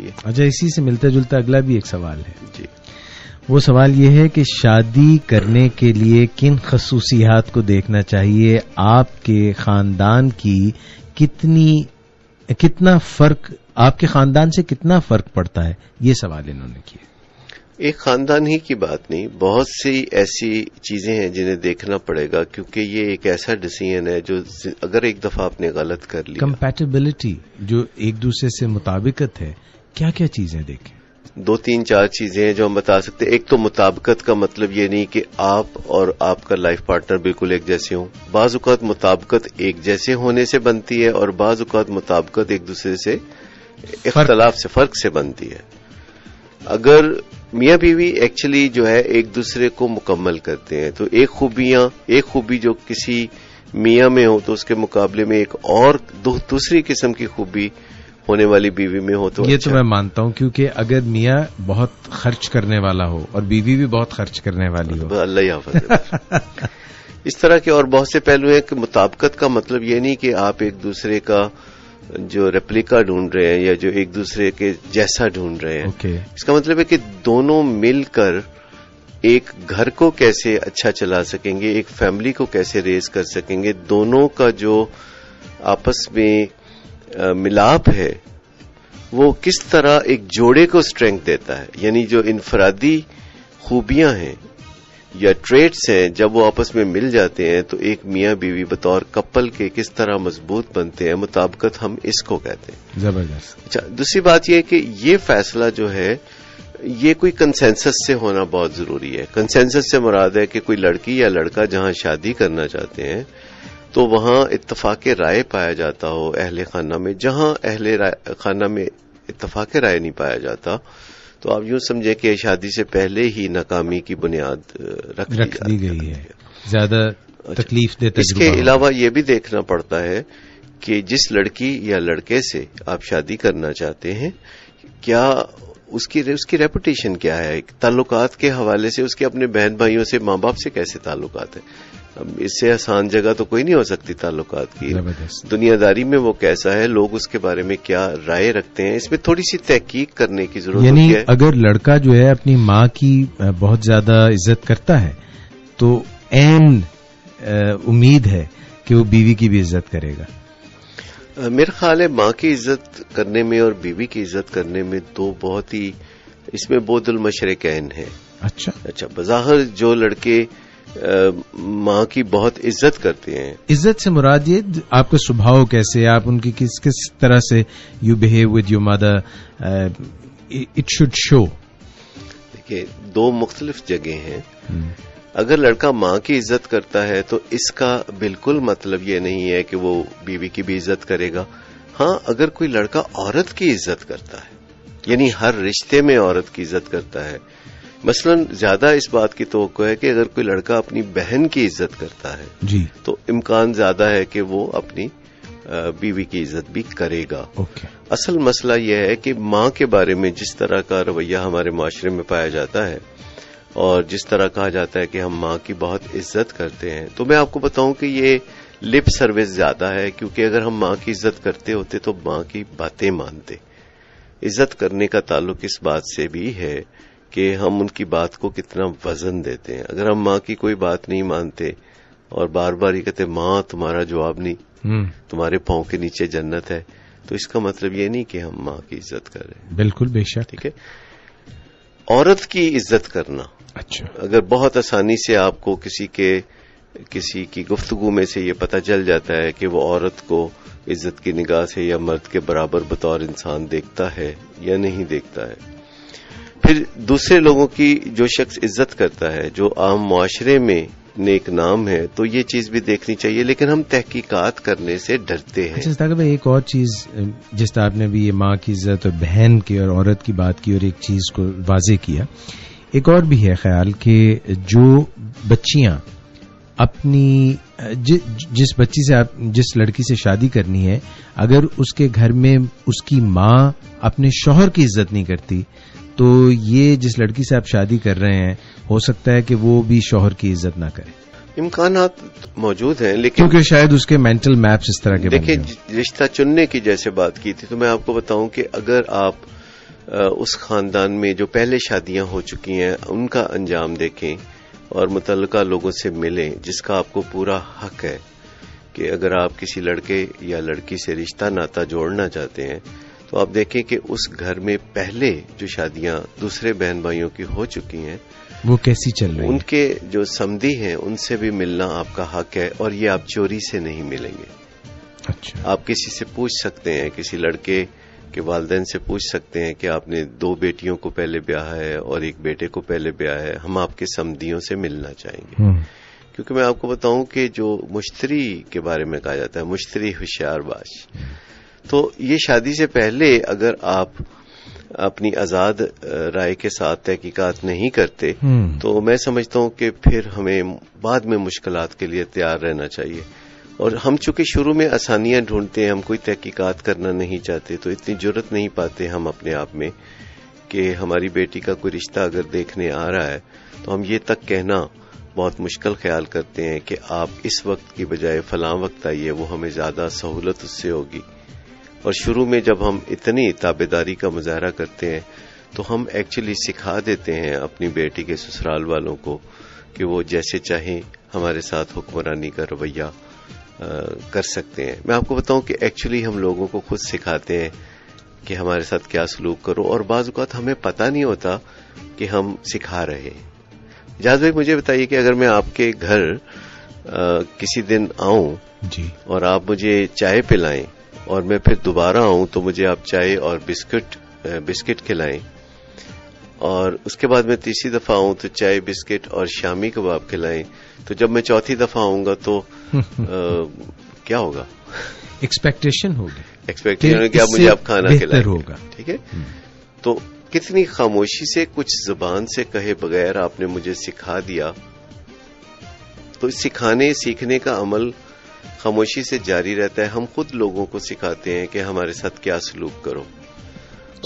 اچھا، اسی سے ملتا جلتا اگلا بھی ایک سوال ہے جی. وہ سوال یہ ہے کہ شادی کرنے کے لیے کن خصوصیات کو دیکھنا چاہیے؟ آپ کے خاندان کی کتنا فرق، آپ کے خاندان سے کتنا فرق پڑتا ہے؟ یہ سوال انہوں نے کیا. ایک خاندان ہی کی بات نہیں، بہت سی ایسی چیزیں ہیں جنہیں دیکھنا پڑے گا، کیونکہ یہ ایک ایسا ڈیسیژن ہے جو اگر ایک دفعہ آپ نے غلط کر لیا. کمپیٹیبلٹی، جو ایک دوسرے سے مطابقت ہے، کیا کیا چیزیں دیکھیں؟ 2-3-4 چیزیں ہیں جو ہم بتا سکتے ہیں. ایک تو مطابقت کا مطلب یہ نہیں کہ آپ اور آپ کا لائف پارٹنر بالکل ایک جیسے ہوں. بعض اوقات مطابقت ایک جیسے ہونے سے بنتی ہے اور بعض اوقات مطابقت ایک دوسرے سے اختلاف سے، فرق سے بنتی ہے. اگر میاں بیوی ایکچولی جو ہے ایک دوسرے کو مکمل کرتے ہیں تو ایک خوبی جو کسی میاں میں ہو تو اس کے مقابلے میں ایک اور دوسری قسم کی خوبی ہونے والی بیوی میں ہو تو یہ تو میں مانتا ہوں، کیونکہ اگر میاں بہت خرچ کرنے والا ہو اور بیوی بھی بہت خرچ کرنے والی ہو، اللہ ہی حافظ. اس طرح کے اور بہت سے پہلو ہیں کہ مطابقت کا مطلب یہ نہیں کہ آپ ایک دوسرے کا جو ریپلیکا ڈھونڈ رہے ہیں یا جو ایک دوسرے کے جیسا ڈھونڈ رہے ہیں. اس کا مطلب ہے کہ دونوں مل کر ایک گھر کو کیسے اچھا چلا سکیں گے، ایک فیملی کو کیسے ریز کر سکیں گے. دونوں کا جو آپس میں ملاپ ہے وہ کس طرح ایک جوڑے کو اسٹرینتھ دیتا ہے. یعنی جو انفرادی خوبیاں ہیں یا ٹریٹس ہیں، جب وہ آپس میں مل جاتے ہیں تو ایک میاں بیوی بطور کپل کے کس طرح مضبوط بنتے ہیں. مطابقت ہم اس کو کہتے ہیں. زبردست. اچھا، دوسری بات یہ کہ یہ فیصلہ جو ہے یہ کوئی کنسنسس سے ہونا بہت ضروری ہے. کنسنسس سے مراد ہے کہ کوئی لڑکی یا لڑکا جہاں شادی کرنا چاہتے ہیں تو وہاں اتفاق رائے پایا جاتا ہو اہل خانہ میں. جہاں اہل خانہ میں اتفاق رائے نہیں پایا جاتا تو آپ یوں سمجھیں کہ شادی سے پہلے ہی ناکامی کی بنیاد رکھ دی گئی ہے. زیادہ تکلیف دہ تجربہ. اس کے علاوہ یہ بھی دیکھنا پڑتا ہے کہ جس لڑکی یا لڑکے سے آپ شادی کرنا چاہتے ہیں کیا اس کی ریپوٹیشن کیا ہے. تعلقات کے حوالے سے اس کے اپنے بہن بھائیوں سے، ماں باپ سے کیسے تعلقات ہیں. اس سے آسان جگہ تو کوئی نہیں ہو سکتی تعلقات کی. دنیا داری میں وہ کیسا ہے، لوگ اس کے بارے میں کیا رائے رکھتے ہیں، اس میں تھوڑی سی تحقیق کرنے کی ضرورت ہوتی ہے. یعنی اگر لڑکا جو ہے اپنی ماں کی بہت زیادہ عزت کرتا ہے تو عین امید ہے کہ وہ بیوی کی بھی عزت کرے گا. میرا خیال ہے ماں کی عزت کرنے میں اور بیوی کی عزت کرنے میں دو بہت ہی، اس میں بعد المشرقین ہے. اچھا، بظاہر جو لڑکے ماں کی بہت عزت کرتے ہیں، عزت سے مراد یہ آپ کا سبھاؤ کیسے، آپ ان کی کس طرح سے you behave with your mother, it should show. دیکھیے، دو مختلف جگہیں ہیں. اگر لڑکا ماں کی عزت کرتا ہے تو اس کا بالکل مطلب یہ نہیں ہے کہ وہ بیوی کی بھی عزت کرے گا. ہاں، اگر کوئی لڑکا عورت کی عزت کرتا ہے، یعنی ہر رشتے میں عورت کی عزت کرتا ہے، مثلا زیادہ اس بات کی توقع ہے کہ اگر کوئی لڑکا اپنی بہن کی عزت کرتا ہے جی تو امکان زیادہ ہے کہ وہ اپنی بیوی کی عزت بھی کرے گا. اصل مسئلہ یہ ہے کہ ماں کے بارے میں جس طرح کا رویہ ہمارے معاشرے میں پایا جاتا ہے اور جس طرح کہا جاتا ہے کہ ہم ماں کی بہت عزت کرتے ہیں، تو میں آپ کو بتاؤں کہ یہ لپ سروس زیادہ ہے. کیونکہ اگر ہم ماں کی عزت کرتے ہوتے تو ماں کی باتیں مانتے. عزت کرنے کا تعلق اس بات سے بھی ہے کہ ہم ان کی بات کو کتنا وزن دیتے ہیں. اگر ہم ماں کی کوئی بات نہیں مانتے اور بار بار یہ کہتے ماں تمہارا جواب نہیں، تمہارے پاؤں کے نیچے جنت ہے، تو اس کا مطلب یہ نہیں کہ ہم ماں کی عزت کر رہے ہیں. بالکل، بے شک. ٹھیک ہے. عورت کی عزت کرنا، اچھا، اگر بہت آسانی سے آپ کو کسی کی گفتگو میں سے یہ پتہ چل جاتا ہے کہ وہ عورت کو عزت کی نگاہ سے یا مرد کے برابر بطور انسان دیکھتا ہے یا نہیں دیکھتا ہے. پھر دوسرے لوگوں کی جو شخص عزت کرتا ہے، جو عام معاشرے میں نیک نام ہے، تو یہ چیز بھی دیکھنی چاہیے. لیکن ہم تحقیقات کرنے سے ڈرتے ہیں. اچھا بھائی، ایک اور چیز، جس طرح آپ نے بھی یہ ماں کی عزت اور بہن کی اور عورت کی بات کی اور ایک چیز کو واضح کیا، ایک اور بھی ہے خیال کہ جو بچیاں اپنی جس بچی سے جس لڑکی سے شادی کرنی ہے، اگر اس کے گھر میں اس کی ماں اپنے شوہر کی عزت نہیں کرتی تو یہ جس لڑکی سے آپ شادی کر رہے ہیں ہو سکتا ہے کہ وہ بھی شوہر کی عزت نہ کرے. امکانات موجود ہیں، لیکن کیونکہ شاید اس کے مینٹل میپس اس طرح کے دیکھیں، رشتہ چننے کی جیسے بات کی تھی تو میں آپ کو بتاؤں کہ اگر آپ اس خاندان میں جو پہلے شادیاں ہو چکی ہیں ان کا انجام دیکھیں اور متعلقہ لوگوں سے ملیں، جس کا آپ کو پورا حق ہے کہ اگر آپ کسی لڑکے یا لڑکی سے رشتہ ناتا جوڑنا چاہتے ہیں تو آپ دیکھیں کہ اس گھر میں پہلے جو شادیاں دوسرے بہن بھائیوں کی ہو چکی ہیں وہ کیسی چل رہی ہیں، ان کے جو سمدھی ہیں ان سے بھی ملنا آپ کا حق ہے، اور یہ آپ چوری سے نہیں ملیں گے۔ اچھا، آپ کسی سے پوچھ سکتے ہیں، کسی لڑکے کے والدین سے پوچھ سکتے ہیں کہ آپ نے 2 بیٹیوں کو پہلے بیاہ ہے اور 1 بیٹے کو پہلے بیاہ ہے، ہم آپ کے سمدھیوں سے ملنا چاہیں گے۔ کیونکہ میں آپ کو بتاؤں کہ جو مشتری کے بارے میں کہا جاتا ہے، مشتری ہوشیار باش، تو یہ شادی سے پہلے اگر آپ اپنی آزاد رائے کے ساتھ تحقیقات نہیں کرتے تو میں سمجھتا ہوں کہ پھر ہمیں بعد میں مشکلات کے لیے تیار رہنا چاہیے۔ اور ہم چونکہ شروع میں آسانیاں ڈھونڈتے ہیں، ہم کوئی تحقیقات کرنا نہیں چاہتے، تو اتنی جرت نہیں پاتے ہم اپنے آپ میں کہ ہماری بیٹی کا کوئی رشتہ اگر دیکھنے آ رہا ہے تو ہم یہ تک کہنا بہت مشکل خیال کرتے ہیں کہ آپ اس وقت کی بجائے فلاں وقت آئیے، وہ ہمیں زیادہ سہولت اس سے ہوگی۔ اور شروع میں جب ہم اتنی تابعداری کا مظاہرہ کرتے ہیں تو ہم ایکچولی سکھا دیتے ہیں اپنی بیٹی کے سسرال والوں کو کہ وہ جیسے چاہیں ہمارے ساتھ حکمرانی کا رویہ کر سکتے ہیں۔ میں آپ کو بتاؤں کہ ایکچولی ہم لوگوں کو خود سکھاتے ہیں کہ ہمارے ساتھ کیا سلوک کرو، اور بعض اوقات ہمیں پتہ نہیں ہوتا کہ ہم سکھا رہے ہیں۔ جاز بھائی مجھے بتائیے کہ اگر میں آپ کے گھر کسی دن آؤں جی اور آپ مجھے چائے پلائیں اور میں پھر دوبارہ آؤں تو مجھے آپ چائے اور بسکٹ کھلائیں، اور اس کے بعد میں تیسری دفعہ آؤں تو چائے بسکٹ اور شامی کباب کھلائیں، تو جب میں چوتھی دفعہ آؤں گا تو کیا ہوگا؟ ایکسپیکٹیشن ہوگی کہ اب مجھے آپ کھانا کھلائیں ہوگا، ٹھیک ہے؟ تو کتنی خاموشی سے کچھ زبان سے کہے بغیر آپ نے مجھے سکھا دیا۔ تو سکھانے سیکھنے کا عمل خاموشی سے جاری رہتا ہے۔ ہم خود لوگوں کو سکھاتے ہیں کہ ہمارے ساتھ کیا سلوک کرو،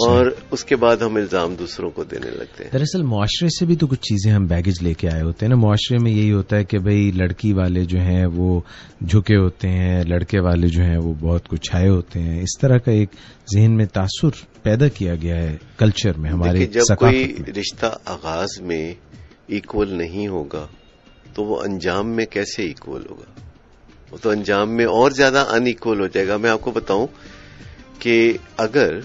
اور اس کے بعد ہم الزام دوسروں کو دینے لگتے ہیں۔ دراصل معاشرے سے بھی تو کچھ چیزیں ہم بیگیج لے کے آئے ہوتے ہیں نا۔ معاشرے میں یہی ہوتا ہے کہ بھئی لڑکی والے جو ہیں وہ جھکے ہوتے ہیں، لڑکے والے جو ہیں وہ بہت کچھ چھائے ہوتے ہیں۔ اس طرح کا ایک ذہن میں تاثر پیدا کیا گیا ہے کلچر میں، ہمارے جب کوئی رشتہ آغاز میں ایکول نہیں ہوگا تو وہ انجام میں کیسے ایکول ہوگا؟ وہ تو انجام میں اور زیادہ ان ایکول ہو جائے گا۔ میں آپ کو بتاؤں کہ اگر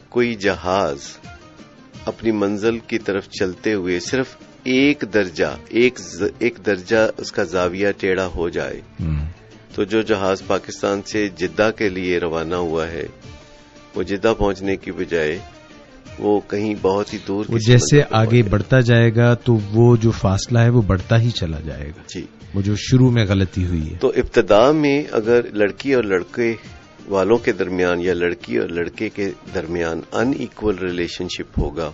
کوئی جہاز اپنی منزل کی طرف چلتے ہوئے صرف ایک درجہ اس کا زاویہ ٹیڑھا ہو جائے تو جو جہاز پاکستان سے جدہ کے لیے روانہ ہوا ہے وہ جدہ پہنچنے کی بجائے وہ کہیں بہت ہی دور، وہ جیسے آگے بڑھتا جائے گا تو وہ جو فاصلہ ہے وہ بڑھتا ہی چلا جائے گا۔ جی، وہ جو شروع میں غلطی ہوئی ہے۔ تو ابتدا میں اگر لڑکی اور لڑکے والوں کے درمیان یا لڑکی اور لڑکے کے درمیان ان ایکول ریلیشن شپ ہوگا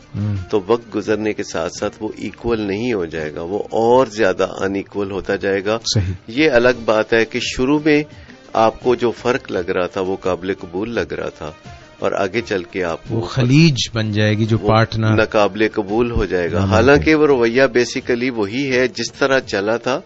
تو وقت گزرنے کے ساتھ ساتھ وہ ایکول نہیں ہو جائے گا، وہ اور زیادہ ان ایکول ہوتا جائے گا۔ صحیح۔ یہ الگ بات ہے کہ شروع میں آپ کو جو فرق لگ رہا تھا وہ قابل قبول لگ رہا تھا، اور آگے چل کے آپ کو وہ خلیج بن جائے گی جو پاٹ ناقابل قبول ہو جائے گا۔ حالانکہ وہ رویہ بیسیکلی وہی ہے جس طرح چلا تھا،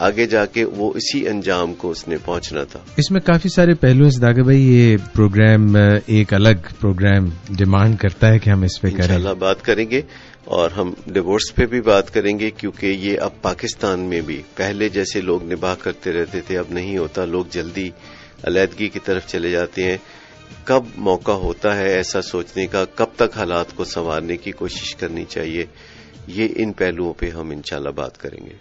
آگے جا کے وہ اسی انجام کو اس نے پہنچنا تھا۔ اس میں کافی سارے پہلو ہیں صداقت بھائی، یہ پروگرام ایک الگ پروگرام ڈیمانڈ کرتا ہے کہ ہم اس پہ کریں، انشاءاللہ بات کریں گے، اور ہم ڈیورس پہ بھی بات کریں گے، کیونکہ یہ اب پاکستان میں بھی پہلے جیسے لوگ نباہ کرتے رہتے تھے اب نہیں ہوتا، لوگ جلدی علیحدگی کی طرف چلے جاتے ہیں۔ کب موقع ہوتا ہے ایسا سوچنے کا، کب تک حالات کو سنوارنے کی کوشش کرنی چاہیے، یہ ان پہلوؤں پہ ہم انشاءاللہ بات کریں گے۔